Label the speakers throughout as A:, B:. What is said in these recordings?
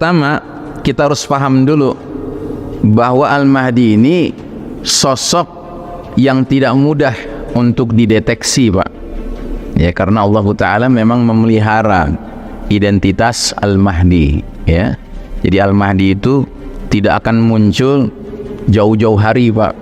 A: pertama kita harus paham dulu bahwa Al-Mahdi ini sosok yang tidak mudah untuk dideteksi, Pak. Ya, karena Allah Ta'ala memang memelihara identitas Al-Mahdi, ya. Jadi Al-Mahdi itu tidak akan muncul jauh-jauh hari, Pak.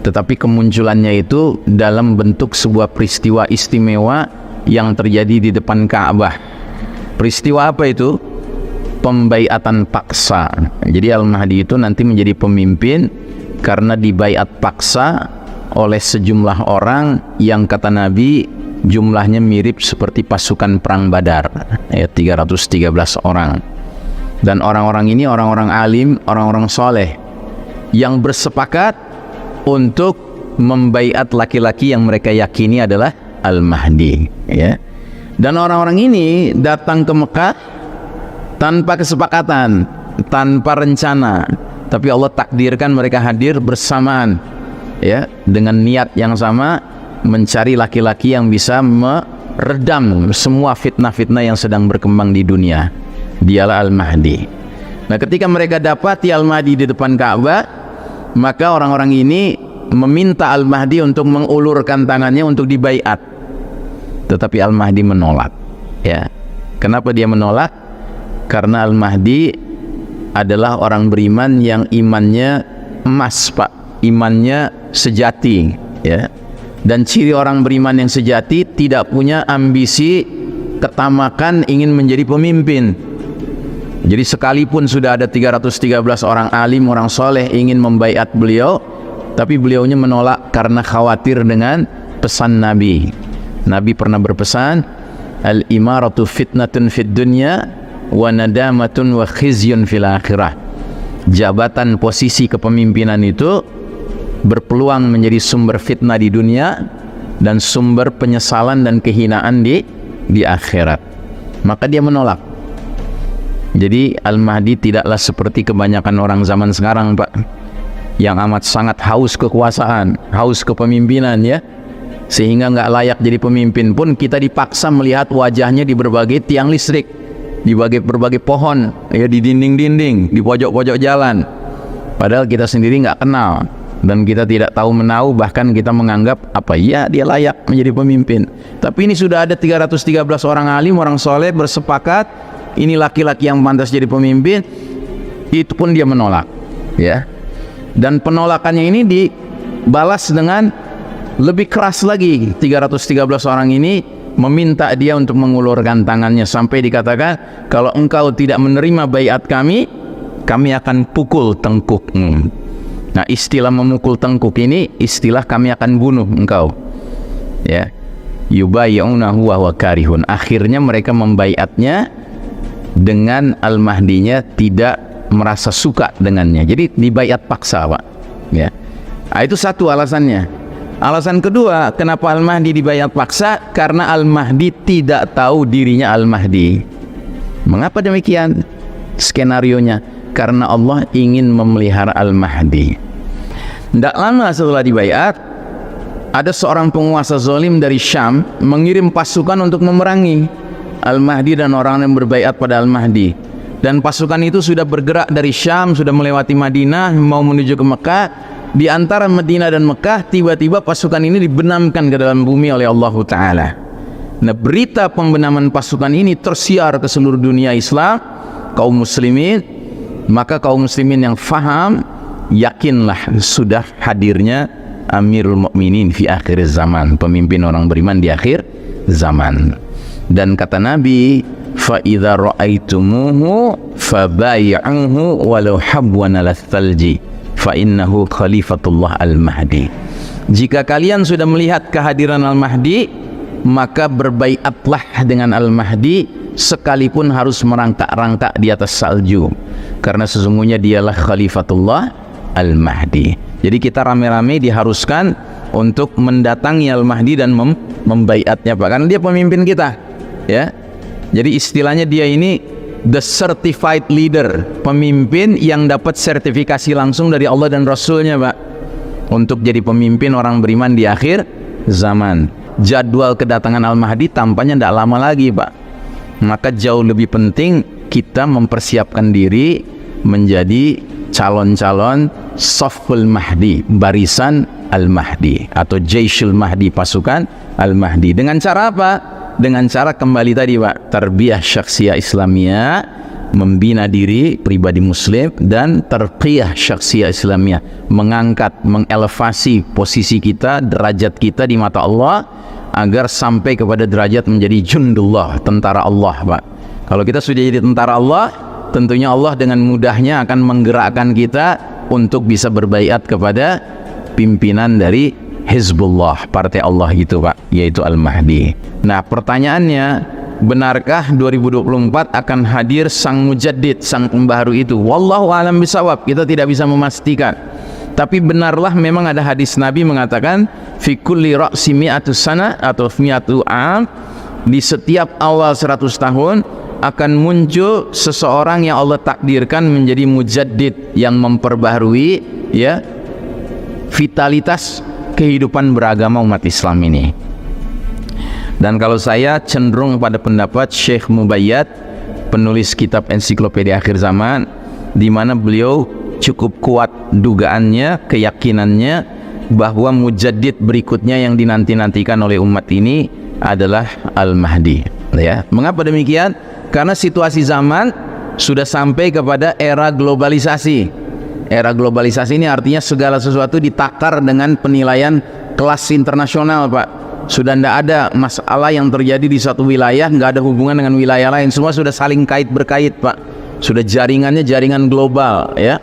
A: Tetapi kemunculannya itu dalam bentuk sebuah peristiwa istimewa yang terjadi di depan Ka'bah. Peristiwa apa itu? Pembaiatan paksa. Jadi Al-Mahdi itu nanti menjadi pemimpin karena dibaiat paksa oleh sejumlah orang yang kata Nabi jumlahnya mirip seperti pasukan perang Badar, ya, 313 orang. Dan orang-orang ini orang-orang alim, orang-orang soleh yang bersepakat untuk membaiat laki-laki yang mereka yakini adalah Al-Mahdi, ya. Dan orang-orang ini datang ke Mekah tanpa kesepakatan, tanpa rencana, tapi Allah takdirkan mereka hadir bersamaan, ya, dengan niat yang sama, mencari laki-laki yang bisa meredam semua fitnah-fitnah yang sedang berkembang di dunia. Dialah Al-Mahdi. Nah, ketika mereka dapati Al-Mahdi di depan Ka'bah, maka orang-orang ini meminta Al-Mahdi untuk mengulurkan tangannya untuk dibaiat. Tetapi Al-Mahdi menolak, ya. Kenapa dia menolak? Karena Al-Mahdi adalah orang beriman yang imannya emas, Pak. Imannya sejati, ya. Dan ciri orang beriman yang sejati tidak punya ambisi ketamakan ingin menjadi pemimpin. Jadi sekalipun sudah ada 313 orang alim, orang soleh ingin membaiat beliau, tapi beliaunya menolak karena khawatir dengan pesan Nabi. Nabi pernah berpesan, al-imaratu fitnatun fid dunya wa nadamatun wa khizyun fil akhirah. Jabatan posisi kepemimpinan itu berpeluang menjadi sumber fitnah di dunia dan sumber penyesalan dan kehinaan di akhirat. Maka dia menolak. Jadi Al-Mahdi tidaklah seperti kebanyakan orang zaman sekarang, Pak, yang amat sangat haus kekuasaan, haus kepemimpinan, ya, sehingga nggak layak jadi pemimpin pun kita dipaksa melihat wajahnya di berbagai tiang listrik, di berbagai pohon, ya, di dinding-dinding, di pojok-pojok jalan. Padahal kita sendiri nggak kenal dan kita tidak tahu menahu, bahkan kita menganggap apa ya dia layak menjadi pemimpin. Tapi ini sudah ada 313 orang alim, orang soleh bersepakat ini laki-laki yang pantas jadi pemimpin. Itu pun dia menolak, ya. Dan penolakannya ini dibalas dengan lebih keras lagi. 313 orang ini meminta dia untuk mengulurkan tangannya sampai dikatakan, kalau engkau tidak menerima baiat kami akan pukul tengkukmu. Nah, istilah memukul tengkuk ini istilah kami akan bunuh engkau, ya. Yubayyunahu wa huwa karihun. Akhirnya mereka membaiatnya dengan Al-Mahdinya tidak merasa suka dengannya. Jadi dibaiat paksa, Pak, ya. Nah, itu satu alasannya. Alasan kedua, kenapa Al-Mahdi dibaiat paksa? Karena Al-Mahdi tidak tahu dirinya Al-Mahdi. Mengapa demikian? Skenarionya karena Allah ingin memelihara Al-Mahdi. Tidak lama setelah dibaiat, ada seorang penguasa zalim dari Syam mengirim pasukan untuk memerangi Al-Mahdi dan orang yang berbaiat pada Al-Mahdi. Dan pasukan itu sudah bergerak dari Syam, sudah melewati Madinah, mau menuju ke Mekah. Di antara Madinah dan Mekah, tiba-tiba pasukan ini dibenamkan ke dalam bumi oleh Allah Ta'ala. Nah, berita pembenaman pasukan ini tersiar ke seluruh dunia Islam, kaum muslimin. Maka kaum muslimin yang faham, yakinlah sudah hadirnya Amirul Mukminin fi akhir zaman, pemimpin orang beriman di akhir zaman. Dan kata Nabi, fa idza ra'aitumuhu fabay'uhu walau habwan al-thalji fa innahu khalifatullah Al-Mahdi. Jika kalian sudah melihat kehadiran Al-Mahdi, maka berbaiatlah dengan Al-Mahdi sekalipun harus merangkak-rangkak di atas salju, karena sesungguhnya dialah khalifatullah Al-Mahdi. Jadi kita rame-rame diharuskan untuk mendatangi Al-Mahdi dan membaiatnya, Pak, karena dia pemimpin kita, ya. Jadi istilahnya dia ini the certified leader, pemimpin yang dapat sertifikasi langsung dari Allah dan Rasulnya, Pak, untuk jadi pemimpin orang beriman di akhir zaman. Jadwal kedatangan Al-Mahdi tampaknya tidak lama lagi, Pak. Maka jauh lebih penting kita mempersiapkan diri menjadi calon-calon Safful Mahdi, barisan Al-Mahdi atau Jaishul Mahdi, pasukan Al-Mahdi. Dengan cara apa? Dengan cara kembali tadi Pak, tarbiyah syakhsiyah Islamiyah, membina diri pribadi muslim, dan terqiyah syakhsiyah Islamiyah, mengangkat, mengelevasi posisi kita, derajat kita di mata Allah agar sampai kepada derajat menjadi jundullah, tentara Allah Pak. Kalau kita sudah jadi tentara Allah, tentunya Allah dengan mudahnya akan menggerakkan kita untuk bisa berbaiat kepada pimpinan dari Hizbullah, partai Allah gitu Pak, yaitu Al-Mahdi. Nah pertanyaannya, benarkah 2024 akan hadir sang mujaddid, sang pembaharu itu? Wallahu a'lam bishawab, kita tidak bisa memastikan. Tapi benarlah memang ada hadis Nabi mengatakan fi kulli ra'si mi'atus sana atau mi'atu am, di setiap awal 100 tahun akan muncul seseorang yang Allah takdirkan menjadi mujaddid, yang memperbaharui ya vitalitas kehidupan beragama umat Islam ini. Dan kalau saya cenderung pada pendapat Syekh Mubayyad, penulis kitab Ensiklopedia Akhir Zaman, di mana beliau cukup kuat dugaannya, keyakinannya bahwa mujaddid berikutnya yang dinanti-nantikan oleh umat ini adalah Al-Mahdi. Ya, mengapa demikian? Karena situasi zaman sudah sampai kepada era globalisasi. Era globalisasi ini artinya segala sesuatu ditakar dengan penilaian kelas internasional Pak. Sudah tidak ada masalah yang terjadi di suatu wilayah nggak ada hubungan dengan wilayah lain, semua sudah saling kait berkait Pak. Sudah jaringannya jaringan global ya.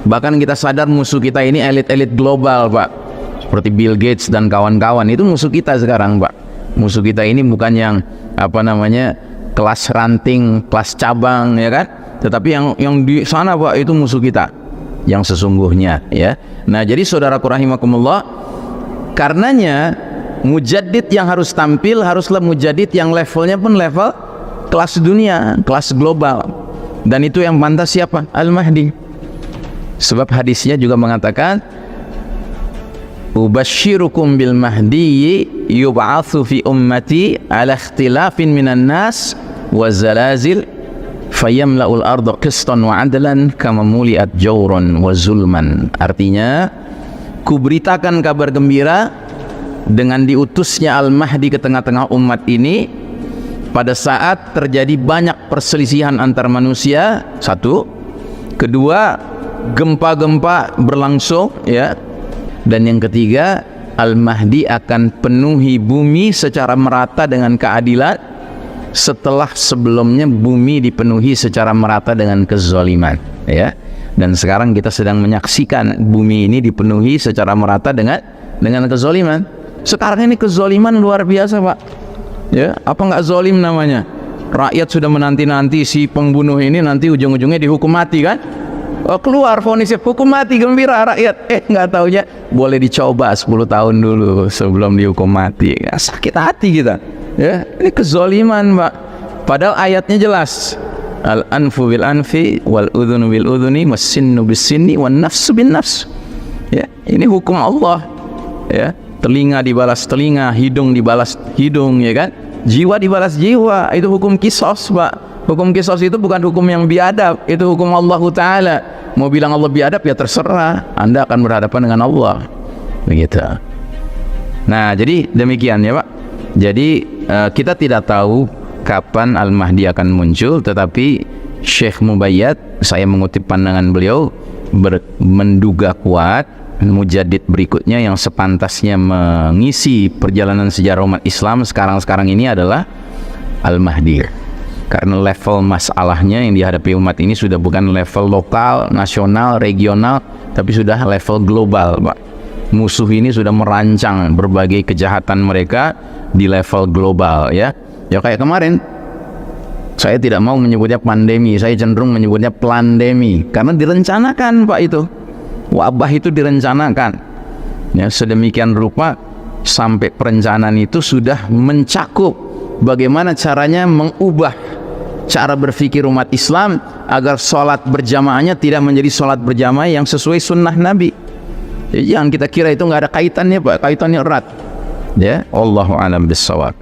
A: Bahkan kita sadar musuh kita ini elit-elit global Pak, seperti Bill Gates dan kawan-kawan, itu musuh kita sekarang Pak. Musuh kita ini bukan yang kelas ranting, kelas cabang ya kan, tetapi yang di sana Pak, itu musuh kita yang sesungguhnya ya. Nah jadi saudaraku rahimakumullah, karenanya mujaddid yang harus tampil haruslah mujaddid yang levelnya pun level kelas dunia, kelas global. Dan itu yang pantas siapa? Al-Mahdi. Sebab hadisnya juga mengatakan ubasyirukum bil mahdi yub'atsu fi ummati ala ikhtilafin minan nas wa zalazil fayamla'ul arda qistan wa adlan kama muliat jawran wa zulman. Artinya, kuberitakan kabar gembira dengan diutusnya Al-Mahdi ke tengah-tengah umat ini pada saat terjadi banyak perselisihan antar manusia, satu. Kedua, gempa-gempa berlangsung ya. Dan yang ketiga, Al-Mahdi akan penuhi bumi secara merata dengan keadilan setelah sebelumnya bumi dipenuhi secara merata dengan kezaliman ya. Dan sekarang kita sedang menyaksikan bumi ini dipenuhi secara merata dengan kezaliman. Sekarang ini kezaliman luar biasa Pak ya. Apa nggak zalim namanya? Rakyat sudah menanti-nanti si pembunuh ini nanti ujung-ujungnya dihukum mati kan. Keluar vonisnya hukum mati, gembira rakyat. Nggak taunya boleh dicoba 10 tahun dulu sebelum dihukum mati. Sakit hati kita ya. Ini kezaliman Pak. Padahal ayatnya jelas, al-anfu bil anfi wal udhunu bil udhuni was sinnu bis sinni wan nafsu bin nafs ya. Ini hukum Allah ya. Telinga dibalas telinga, hidung dibalas hidung ya kan, jiwa dibalas jiwa. Itu hukum kisos Pak. Hukum kisos itu bukan hukum yang biadab, itu hukum Allah Ta'ala. Mau bilang Allah biadab ya terserah, Anda akan berhadapan dengan Allah begitu. Nah jadi demikian ya Pak. Jadi kita tidak tahu kapan Al-Mahdi akan muncul, tetapi Syekh Mubayyad, saya mengutip pandangan beliau, menduga kuat mujaddid berikutnya yang sepantasnya mengisi perjalanan sejarah umat Islam sekarang ini adalah Al-Mahdi. Karena level masalahnya yang dihadapi umat ini sudah bukan level lokal, nasional, regional, tapi sudah level global Pak. Musuh ini sudah merancang berbagai kejahatan mereka di level global ya. Ya kayak kemarin, saya tidak mau menyebutnya pandemi, saya cenderung menyebutnya plandemi, karena direncanakan Pak itu. Wabah itu direncanakan ya, sedemikian rupa sampai perencanaan itu sudah mencakup bagaimana caranya mengubah cara berpikir umat Islam agar sholat berjamaahnya tidak menjadi sholat berjamaah yang sesuai sunnah Nabi. Jadi jangan kita kira itu nggak ada kaitannya Pak, kaitannya erat ya. Allahu a'lam bishawab.